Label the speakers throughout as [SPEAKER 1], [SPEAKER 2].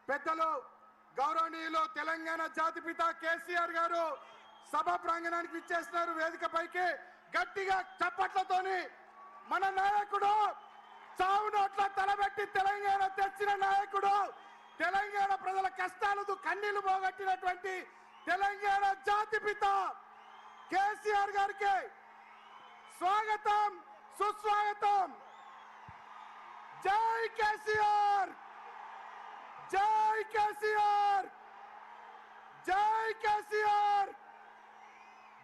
[SPEAKER 1] పెద్దలు గౌరవనీయులు తెలంగాణ జాతిపిత కేసీఆర్ గారు సభ ప్రాంగణానికి ఇచ్చేస్తున్నారు. వేదిక పైకి గట్టిగా చప్పట్లతోని మన నాయకుడు చావు నోట్ల తలబెట్టి తెలంగాణ తెచ్చిన నాయకుడు, తెలంగాణ ప్రజల కష్టాలకు కన్నీళ్లు పోగొట్టినటువంటి తెలంగాణ జాతిపిత కేసీఆర్ గారికి స్వాగతం, సుస్వాగతం. జై కేసీఆర్, జై కేసీఆర్, జై కేసీఆర్,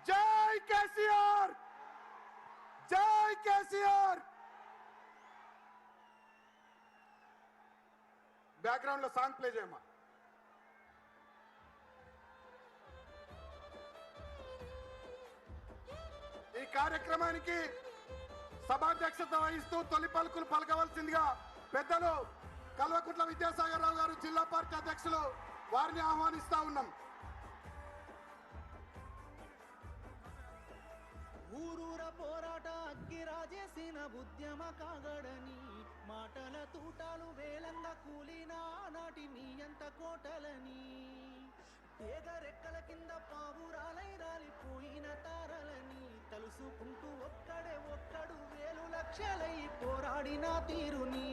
[SPEAKER 1] జై కేసీఆర్, జై కేసీఆర్. బ్యాక్గ్రౌండ్ లో సాంగ్ ప్లే చేయమ్మా. ఈ కార్యక్రమానికి సభాధ్యక్షత వహిస్తూ తొలి పలుకులు పలకవలసిందిగా పెద్దలు కల్వకుంట్ల విద్యాసాగర్ రావు గారు, జిల్లా పార్టీ అధ్యక్షులు, వారిని ఆహ్వానిస్తా ఉన్నాం.
[SPEAKER 2] ఊరూర పోరాట అగ్గి రాజేసిన ఉద్యమ కాగడని, మాటల తూటాలు వేలంగా కూలిన నాటి మీ అంత కోటలని, తీగరెక్కల కింద పావురాలై రాలిపోయిన తారలని తలుసుకుంటూ ఒక్కడు వేలు లక్షలై పోరాడిన తీరుని,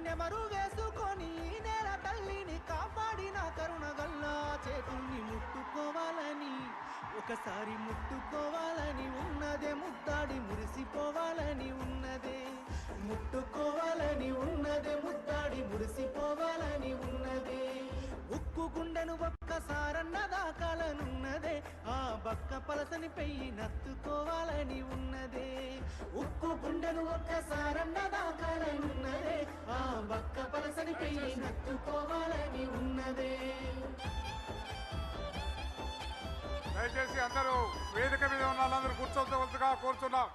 [SPEAKER 2] నెమరు వేసుకొని నేల తల్లిని కాపాడిన కరుణగల్లా చేతుల్ని ముట్టుకోవాలని, ఒకసారి ముట్టుకోవాలని ఉన్నదే, ముద్దాడి మురిసిపోవాలని ఉన్నదే, ముట్టుకోవాలని ఉన్నదే, ముద్దాడి మురిసిపోవాలని ఉన్నదే. ఉక్కు గుండెను ఒక్కసారన్న దాకాలనున్నదే, ఆ బక్క పలసని పెయ్యి నత్తుకోవాలని ఉన్నదే. ఉక్కు గుండెను ఒక్కసారన్న దాకాలనున్నదే, ఆ బక్క పలసని పెయ్యి నత్తుకోవాలని ఉన్నదే.
[SPEAKER 1] దయచేసి అందరూ వేదిక మీద ఉన్న వాళ్ళందరూ కూర్చోవలసిగా కోరుతున్నాం.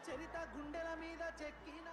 [SPEAKER 2] చరిత గుండెల మీద చెక్కిన